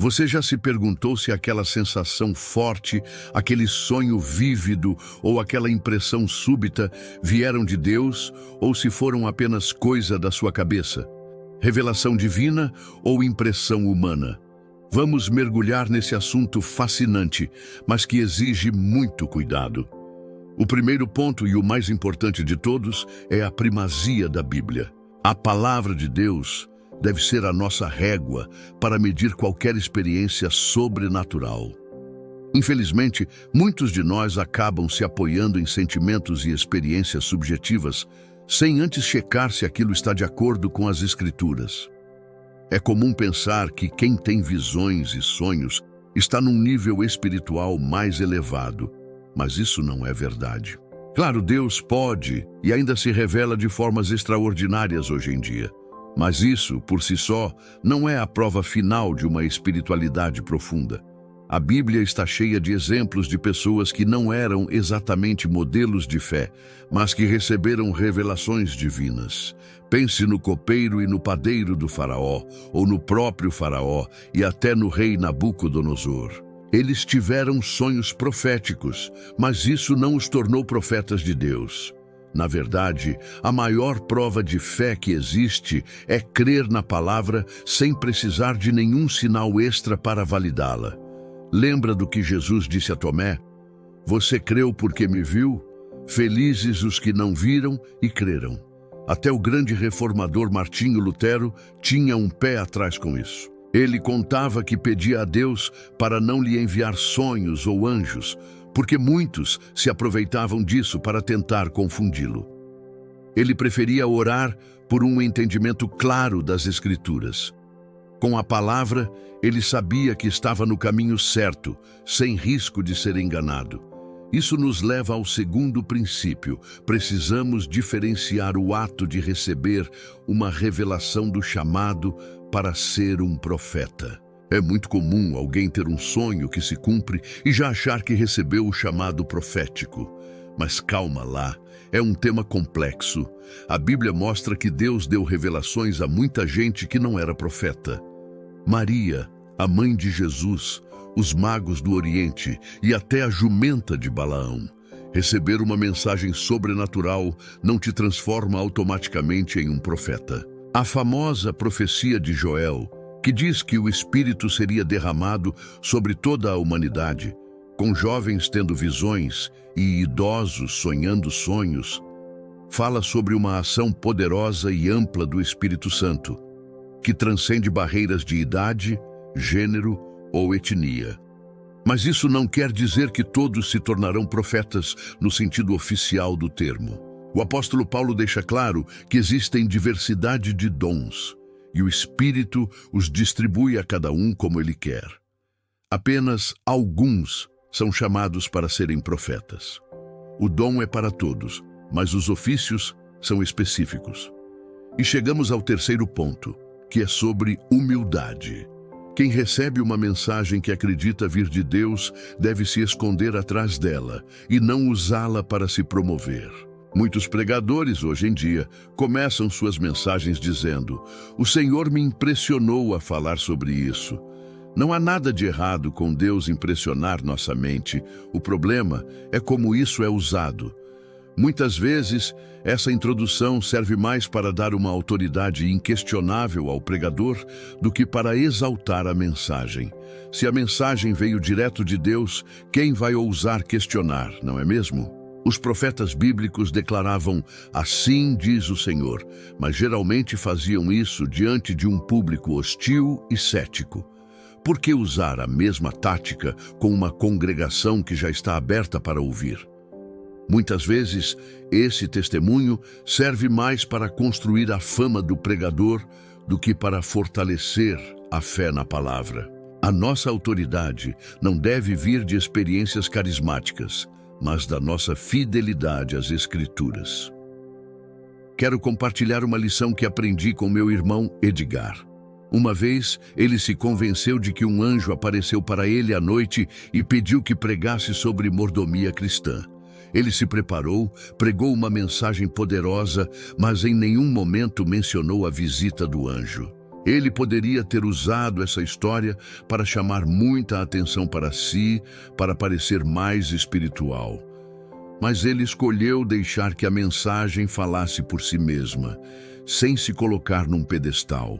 Você já se perguntou se aquela sensação forte, aquele sonho vívido ou aquela impressão súbita vieram de Deus ou se foram apenas coisa da sua cabeça? Revelação divina ou impressão humana? Vamos mergulhar nesse assunto fascinante, mas que exige muito cuidado. O primeiro ponto e o mais importante de todos é a primazia da Bíblia. A palavra de Deus deve ser a nossa régua para medir qualquer experiência sobrenatural. Infelizmente, muitos de nós acabam se apoiando em sentimentos e experiências subjetivas, sem antes checar se aquilo está de acordo com as Escrituras. É comum pensar que quem tem visões e sonhos está num nível espiritual mais elevado, mas isso não é verdade. Claro, Deus pode e ainda se revela de formas extraordinárias hoje em dia. Mas isso, por si só, não é a prova final de uma espiritualidade profunda. A Bíblia está cheia de exemplos de pessoas que não eram exatamente modelos de fé, mas que receberam revelações divinas. Pense no copeiro e no padeiro do faraó, ou no próprio faraó e até no rei Nabucodonosor. Eles tiveram sonhos proféticos, mas isso não os tornou profetas de Deus. Na verdade, a maior prova de fé que existe é crer na palavra sem precisar de nenhum sinal extra para validá-la. Lembra do que Jesus disse a Tomé? Você creu porque me viu? Felizes os que não viram e creram. Até o grande reformador Martinho Lutero tinha um pé atrás com isso. Ele contava que pedia a Deus para não lhe enviar sonhos ou anjos, porque muitos se aproveitavam disso para tentar confundi-lo. Ele preferia orar por um entendimento claro das Escrituras. Com a palavra, ele sabia que estava no caminho certo, sem risco de ser enganado. Isso nos leva ao segundo princípio. Precisamos diferenciar o ato de receber uma revelação do chamado para ser um profeta. É muito comum alguém ter um sonho que se cumpre e já achar que recebeu o chamado profético. Mas calma lá, é um tema complexo. A Bíblia mostra que Deus deu revelações a muita gente que não era profeta. Maria, a mãe de Jesus, os magos do Oriente e até a jumenta de Balaão. Receber uma mensagem sobrenatural não te transforma automaticamente em um profeta. A famosa profecia de Joel, que diz que o Espírito seria derramado sobre toda a humanidade, com jovens tendo visões e idosos sonhando sonhos, fala sobre uma ação poderosa e ampla do Espírito Santo, que transcende barreiras de idade, gênero ou etnia. Mas isso não quer dizer que todos se tornarão profetas no sentido oficial do termo. O apóstolo Paulo deixa claro que existem diversidade de dons, e o Espírito os distribui a cada um como ele quer. Apenas alguns são chamados para serem profetas. O dom é para todos, mas os ofícios são específicos. E chegamos ao terceiro ponto, que é sobre humildade. Quem recebe uma mensagem que acredita vir de Deus deve se esconder atrás dela e não usá-la para se promover. Muitos pregadores, hoje em dia, começam suas mensagens dizendo: "O Senhor me impressionou a falar sobre isso." Não há nada de errado com Deus impressionar nossa mente. O problema é como isso é usado. Muitas vezes, essa introdução serve mais para dar uma autoridade inquestionável ao pregador do que para exaltar a mensagem. Se a mensagem veio direto de Deus, quem vai ousar questionar, não é mesmo? Os profetas bíblicos declaravam: "Assim diz o Senhor", mas geralmente faziam isso diante de um público hostil e cético. Por que usar a mesma tática com uma congregação que já está aberta para ouvir? Muitas vezes, esse testemunho serve mais para construir a fama do pregador do que para fortalecer a fé na palavra. A nossa autoridade não deve vir de experiências carismáticas, mas da nossa fidelidade às Escrituras. Quero compartilhar uma lição que aprendi com meu irmão Edgar. Uma vez, ele se convenceu de que um anjo apareceu para ele à noite e pediu que pregasse sobre mordomia cristã. Ele se preparou, pregou uma mensagem poderosa, mas em nenhum momento mencionou a visita do anjo. Ele poderia ter usado essa história para chamar muita atenção para si, para parecer mais espiritual. Mas ele escolheu deixar que a mensagem falasse por si mesma, sem se colocar num pedestal.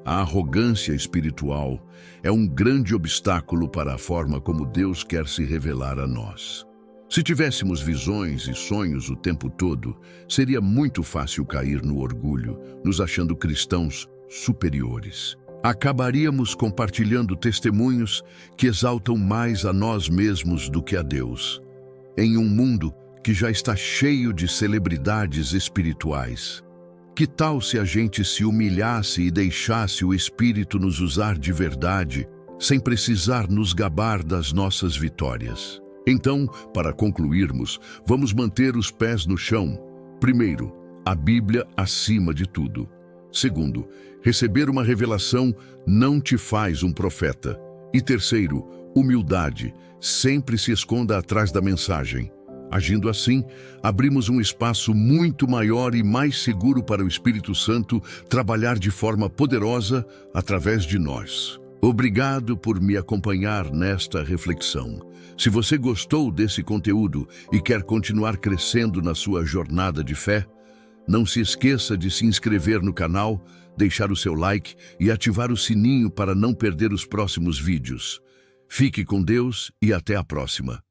A arrogância espiritual é um grande obstáculo para a forma como Deus quer se revelar a nós. Se tivéssemos visões e sonhos o tempo todo, seria muito fácil cair no orgulho, nos achando cristãos superiores. Acabaríamos compartilhando testemunhos que exaltam mais a nós mesmos do que a Deus. Em um mundo que já está cheio de celebridades espirituais, que tal se a gente se humilhasse e deixasse o Espírito nos usar de verdade, sem precisar nos gabar das nossas vitórias? Então, para concluirmos, vamos manter os pés no chão. Primeiro, a Bíblia acima de tudo. Segundo, receber uma revelação não te faz um profeta. E terceiro, humildade. Sempre se esconda atrás da mensagem. Agindo assim, abrimos um espaço muito maior e mais seguro para o Espírito Santo trabalhar de forma poderosa através de nós. Obrigado por me acompanhar nesta reflexão. Se você gostou desse conteúdo e quer continuar crescendo na sua jornada de fé, não se esqueça de se inscrever no canal, deixar o seu like e ativar o sininho para não perder os próximos vídeos. Fique com Deus e até a próxima.